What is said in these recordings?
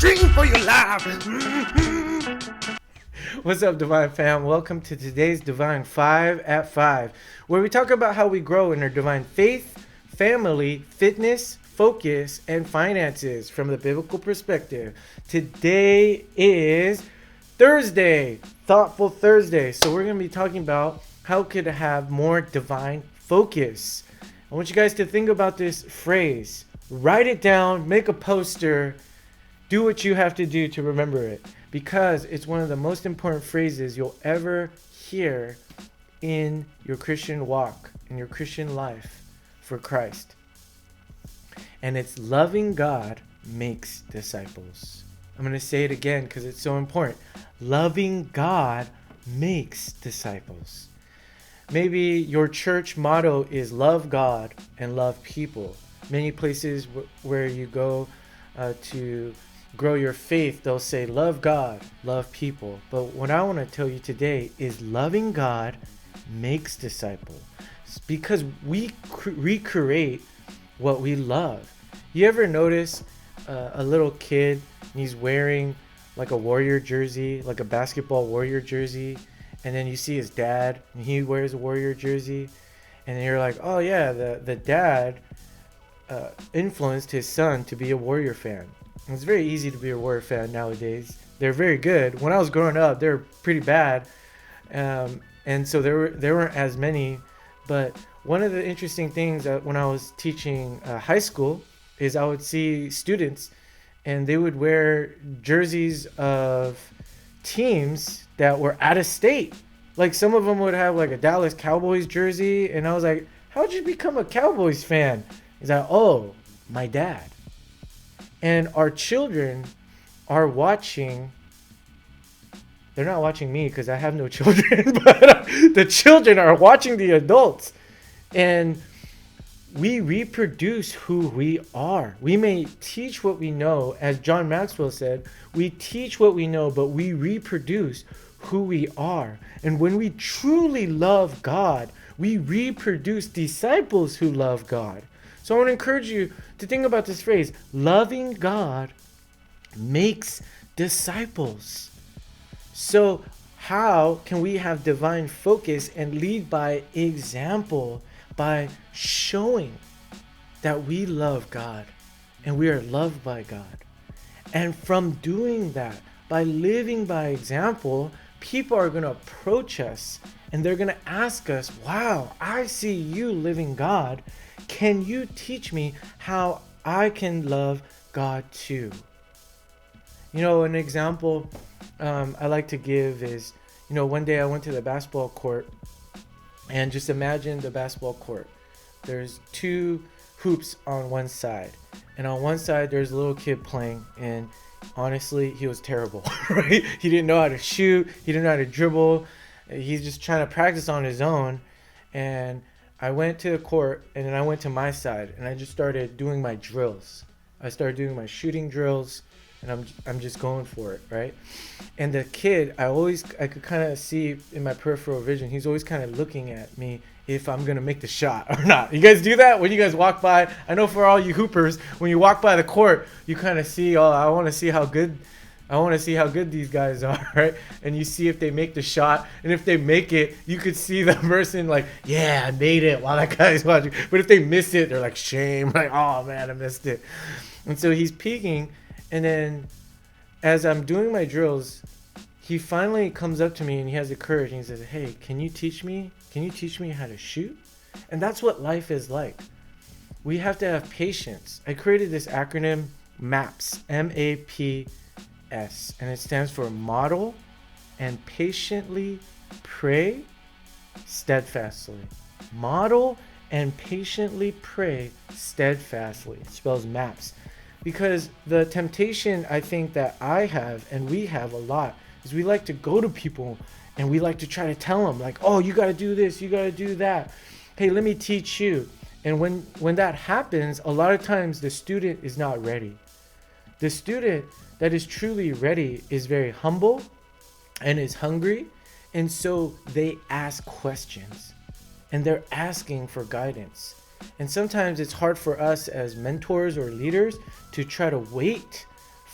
Scream for your life. What's up, Divine Fam? Welcome to today's Divine 5 at 5, where we talk about how we grow in our divine faith, family, fitness, focus, and finances from the biblical perspective. Today is Thursday, Thoughtful Thursday. So we're going to be talking about how could I have more divine focus. I want you guys to think about this phrase. Write it down, make a poster, do what you have to do to remember it, because it's one of the most important phrases you'll ever hear in your Christian walk, in your Christian life for Christ. And it's loving God makes disciples. I'm going to say it again because it's so important. Loving God makes disciples. Maybe your church motto is love God and love people. Many places where you go to grow your faith, they'll say love God, love people. But what I want to tell you today is loving God makes disciples, because we recreate what we love. You ever notice a little kid, and he's wearing like a Warrior jersey, like a basketball Warrior jersey, and then you see his dad and he wears a Warrior jersey, and you're like, oh yeah, the dad influenced his son to be a Warrior fan. It's very easy to be a Warrior fan nowadays. They're very good. When I was growing up, they were pretty bad, and so there weren't as many. But one of the interesting things when I was teaching high school is I would see students, and they would wear jerseys of teams that were out of state. Like some of them would have like a Dallas Cowboys jersey, and I was like, "How'd you become a Cowboys fan?" He's like, "Oh, my dad." And our children are watching. They're not watching me because I have no children, but the children are watching the adults. And we reproduce who we are. We may teach what we know. As John Maxwell said, we teach what we know, but we reproduce who we are. And when we truly love God, we reproduce disciples who love God. So I want to encourage you to think about this phrase, loving God makes disciples. So how can we have divine focus and lead by example, by showing that we love God and we are loved by God? And from doing that, by living by example, people are going to approach us and they're going to ask us, wow, I see you living God. Can you teach me how I can love God too? You know, an example I like to give is, one day I went to the basketball court, and just imagine the basketball court. There's two hoops on one side, and on one side there's a little kid playing, and honestly, he was terrible, right? He didn't know how to shoot. He didn't know how to dribble. He's just trying to practice on his own. And I went to the court, and then I went to my side, and I just started doing my drills. I started doing my shooting drills, and I'm just going for it, right? And the kid, I could kind of see in my peripheral vision, he's always kind of looking at me if I'm going to make the shot or not. You guys do that when you guys walk by? I know for all you hoopers, when you walk by the court, you kind of see, oh, I want to see how good these guys are, right? And you see if they make the shot, and if they make it, you could see the person like, yeah, I made it, while that guy's watching. But if they miss it, they're like, shame, like, oh man, I missed it. And so he's peeking, and then as I'm doing my drills, he finally comes up to me and he has the courage and he says, hey, can you teach me how to shoot? And that's what life is like. We have to have patience. I created this acronym, MAPS, M-A-P-S, and it stands for model and patiently pray steadfastly. Model and patiently pray steadfastly. It spells MAPS. Because the temptation I think that I have and we have a lot is we like to go to people and we like to try to tell them like, oh, you got to do this, you got to do that. Hey, let me teach you. And when that happens, a lot of times the student is not ready. The student that is truly ready is very humble and is hungry. And so they ask questions and they're asking for guidance. And sometimes it's hard for us as mentors or leaders to try to wait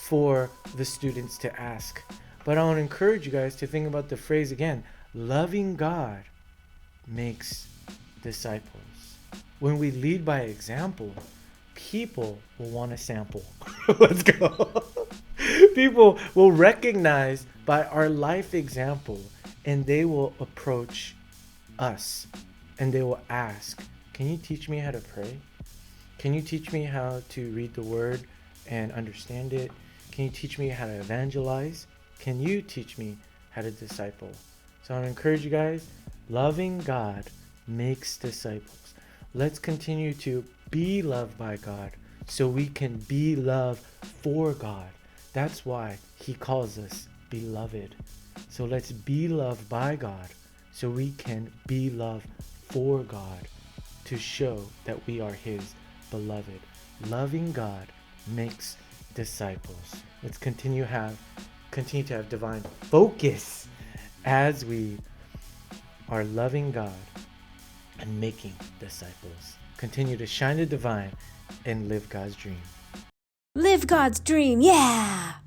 for the students to ask. But I want to encourage you guys to think about the phrase again. Loving God makes disciples. When we lead by example, people will want to sample. Let's go. People will recognize by our life example, and they will approach us and they will ask, can you teach me how to pray? Can you teach me how to read the word and understand it? Can you teach me how to evangelize? Can you teach me how to disciple? So I want to encourage you guys, loving God makes disciples. Let's continue to be loved by God so we can be loved for God. That's why he calls us beloved. So let's be loved by God so we can be loved for God to show that we are his beloved. Loving God makes disciples. Let's continue to have divine focus as we are loving God and making disciples. Continue to shine the divine and live God's dream. Live God's dream, yeah!